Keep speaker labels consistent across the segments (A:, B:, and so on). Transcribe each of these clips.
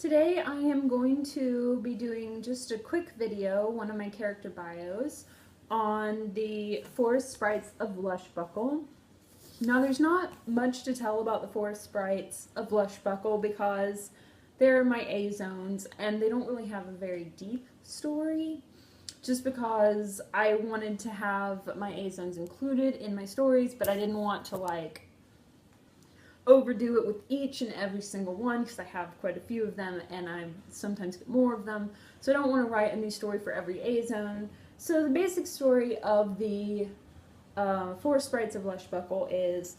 A: Today I am going to be doing just a quick video, one of my character bios, on the Forest Sprites of Lushbuckle. Now there's not much to tell about the Forest Sprites of Lushbuckle because they're my A zones and they don't really have a very deep story, just because I wanted to have my A zones included in my stories, but I didn't want to overdo it with each and every single one because I have quite a few of them and I sometimes get more of them, so I don't want to write a new story for every A zone. So the basic story of the Forest Sprites of Lushbuckle is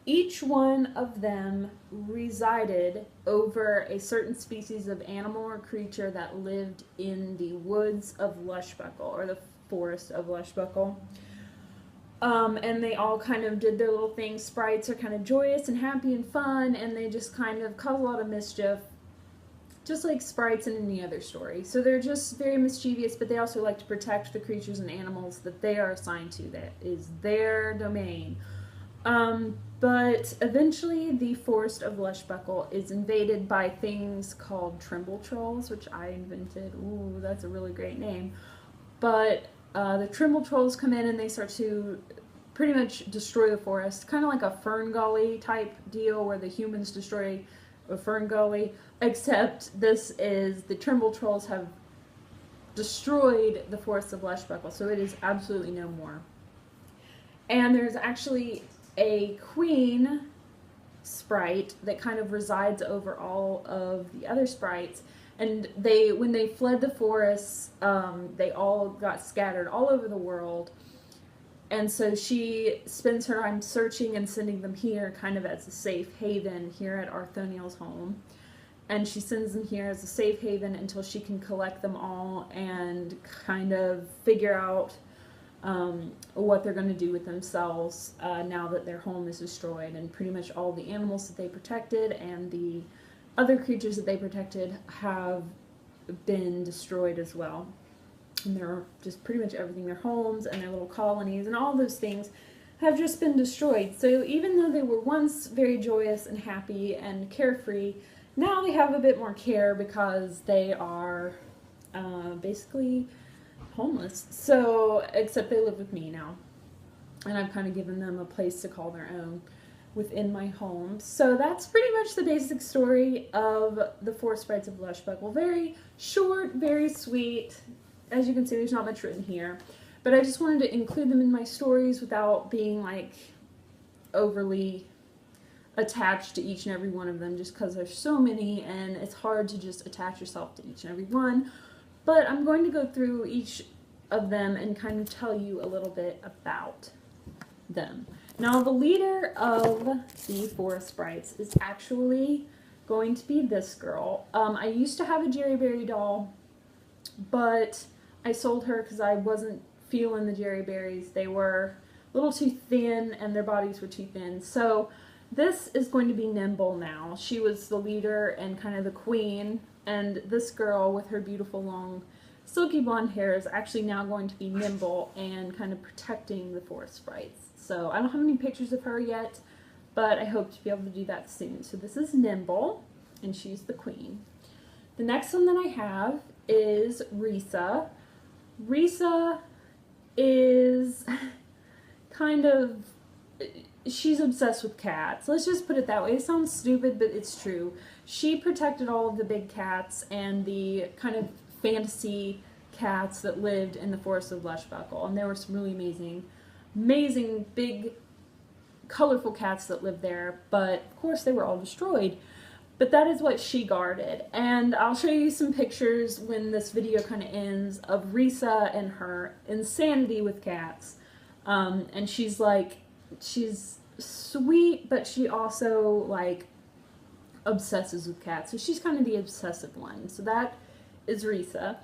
A: each one of them resided over a certain species of animal or creature that lived in the woods of Lushbuckle, or the Forest of Lushbuckle. And they all kind of did their little thing. Sprites are kind of joyous and happy and fun, and they just kind of cause a lot of mischief, just like sprites in any other story. So they're just very mischievous, but they also like to protect the creatures and animals that they are assigned to, that is their domain. But eventually the Forest of Lushbuckle is invaded by things called Tremble Trolls, which I invented. Ooh, that's a really great name. But the Tremble Trolls come in and they start to pretty much destroy the forest, kind of like a fern gully type deal where the humans destroy a fern gully, except this is the Tremble Trolls have destroyed the Forest of Lushbuckle, so it is absolutely no more. And there's actually a queen sprite that kind of resides over all of the other sprites. And when they fled the forests, they all got scattered all over the world. And so she spends her time searching and sending them here kind of as a safe haven here at Arthoniel's home. And she sends them here as a safe haven until she can collect them all and kind of figure out what they're going to do with themselves now that their home is destroyed. And pretty much all the animals that they protected and the other creatures that they protected have been destroyed as well. And they're just pretty much everything, their homes and their little colonies and all those things have just been destroyed. So even though they were once very joyous and happy and carefree, now they have a bit more care because they are basically homeless. So, except they live with me now. And I've kind of given them a place to call their own within my home. So that's pretty much the basic story of the Forest Sprites of Lushbuckle. Very short, very sweet. As you can see, there's not much written here. But I just wanted to include them in my stories without being overly attached to each and every one of them, just because there's so many and it's hard to just attach yourself to each and every one. But I'm going to go through each of them and kind of tell you a little bit about them. Now, the leader of the Forest Sprites is actually going to be this girl. I used to have a Jerry Berry doll, but I sold her because I wasn't feeling the Jerry Berries. They were a little too thin and their bodies were too thin. So this is going to be Nimble now. She was the leader and kind of the queen, and this girl with her beautiful long silky blonde hair is actually now going to be Nimble and kind of protecting the Forest Sprites. So I don't have any pictures of her yet, but I hope to be able to do that soon. So this is Nimble, and she's the queen. The next one that I have is Risa. Risa is she's obsessed with cats. Let's just put it that way. It sounds stupid, but it's true. She protected all of the big cats and the kind of fantasy cats that lived in the Forest of Lushbuckle. And there were some really amazing, big, colorful cats that lived there. But, of course, they were all destroyed. But that is what she guarded. And I'll show you some pictures when this video kind of ends of Risa and her insanity with cats. And she's sweet, but she also, obsesses with cats. So she's kind of the obsessive one. So that is Risa.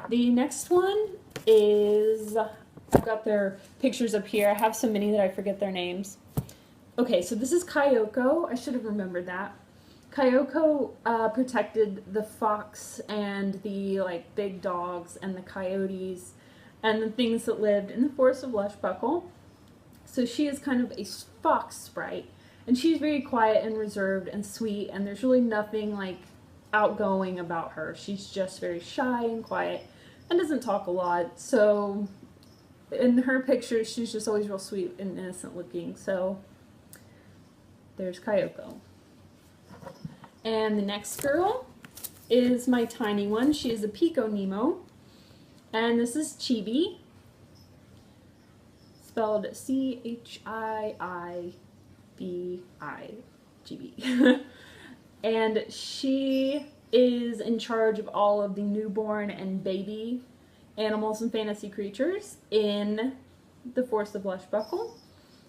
A: The next one is, I've got their pictures up here. I have so many that I forget their names. Okay, so this is Kyoko. I should have remembered that. Kyoko protected the fox and the big dogs and the coyotes and the things that lived in the Forest of Lushbuckle. So she is kind of a fox sprite, and she's very quiet and reserved and sweet, and there's really nothing outgoing about her. She's just very shy and quiet and doesn't talk a lot. So in her pictures, she's just always real sweet and innocent looking. So there's Kyoko. And the next girl is my tiny one. She is a Pico Nemo. And this is Chibi. Spelled C-H-I-I-B-I. Chibi. And she is in charge of all of the newborn and baby animals and fantasy creatures in the Forest of Lushbuckle.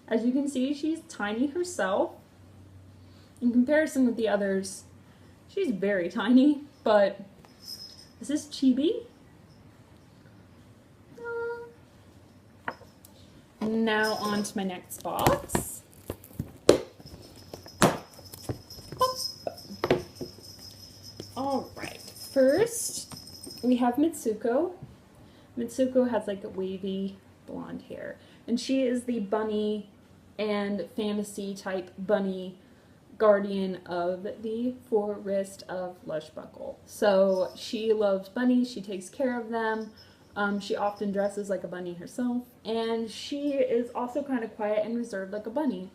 A: As you can see, she's tiny herself. In comparison with the others, she's very tiny, but this is Chibi. Now on to my next box. Alright, first we have Mitsuko. Mitsuko has like a wavy blonde hair, and she is the bunny and fantasy type bunny guardian of the Forest of Lushbuckle. So she loves bunnies, she takes care of them, she often dresses like a bunny herself, and she is also kind of quiet and reserved like a bunny.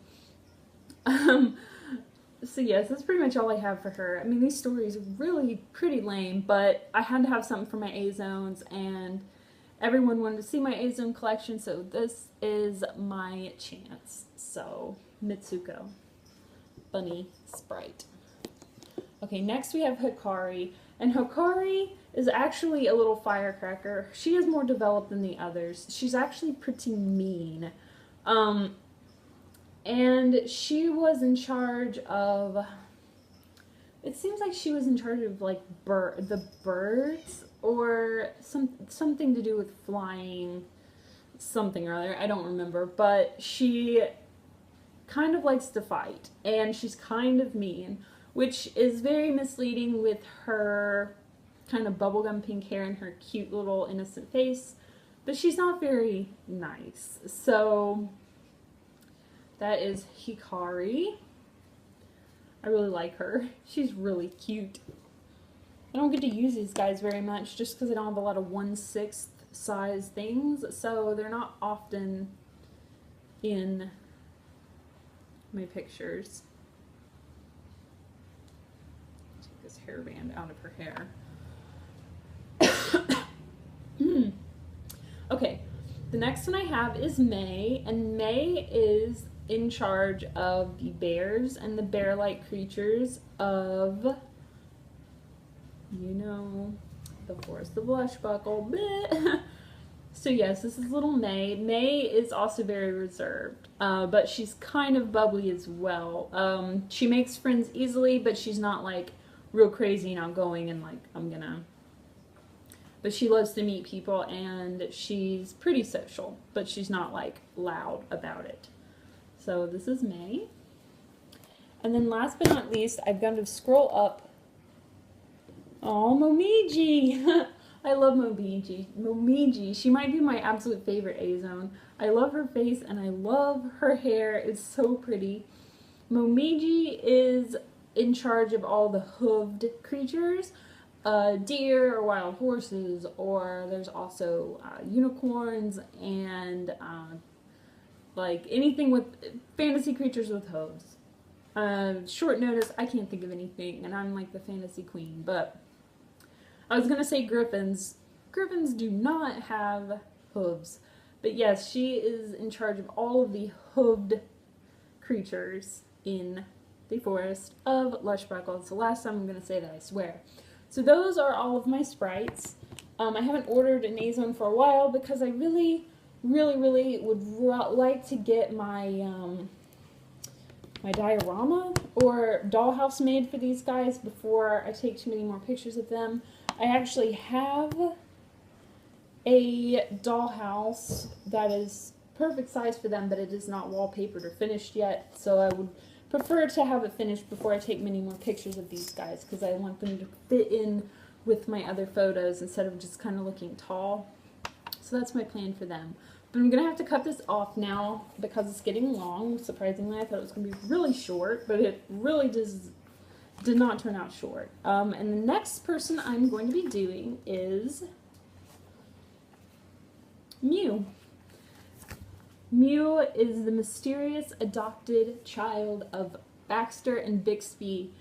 A: So yes, that's pretty much all I have for her. I mean, these stories are really pretty lame, but I had to have something for my A-zones, and everyone wanted to see my A-zone collection, so this is my chance. So, Mitsuko. Bunny sprite. Okay, next we have Hikari, and Hikari is actually a little firecracker. She is more developed than the others. She's actually pretty mean. And she was in charge of, it seems like she was in charge of like the birds, or something to do with flying, something or other, I don't remember, but she kind of likes to fight, and she's kind of mean, which is very misleading with her kind of bubblegum pink hair and her cute little innocent face, but she's not very nice. So that is Hikari. I really like her. She's really cute. I don't get to use these guys very much just because I don't have a lot of 1/6 size things, so they're not often in my pictures. Take this hairband out of her hair. Okay, the next one I have is May, and May is in charge of the bears and the bear-like creatures of, you know, the Forest of Lushbuckle. So yes, this is little May. May is also very reserved, but she's kind of bubbly as well. She makes friends easily, but she's not like real crazy and outgoing and like, but she loves to meet people, and she's pretty social, but she's not like loud about it. So this is May. And then last but not least, I've got to scroll up. Oh, Momiji! I love Momiji. Momiji, she might be my absolute favorite A-zone. I love her face and I love her hair. It's so pretty. Momiji is in charge of all the hooved creatures. Deer or wild horses, or there's also unicorns and like anything with fantasy creatures with hooves. Short notice, I can't think of anything, and I'm like the fantasy queen, but I was gonna say griffins. Griffins do not have hooves, but yes, she is in charge of all of the hooved creatures in the Forest of Lushbuckle. It's the last time I'm gonna say that, I swear. So those are all of my sprites. I haven't ordered an A-zone for a while because I really would like to get my my diorama or dollhouse made for these guys before I take too many more pictures of them. I actually have a dollhouse that is perfect size for them, but it is not wallpapered or finished yet, so I would prefer to have it finished before I take many more pictures of these guys, because I want them to fit in with my other photos instead of just kind of looking tall. So that's my plan for them. But I'm going to have to cut this off now because it's getting long. Surprisingly, I thought it was going to be really short, but it really does did not turn out short. And the next person I'm going to be doing is Mew. Mew is the mysterious adopted child of Baxter and Bixby,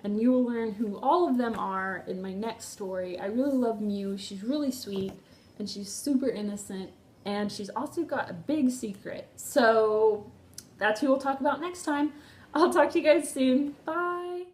A: and you will learn who all of them are in my next story. I really love Mew. She's really sweet, and she's super innocent, and she's also got a big secret. So that's who we'll talk about next time. I'll talk to you guys soon. Bye!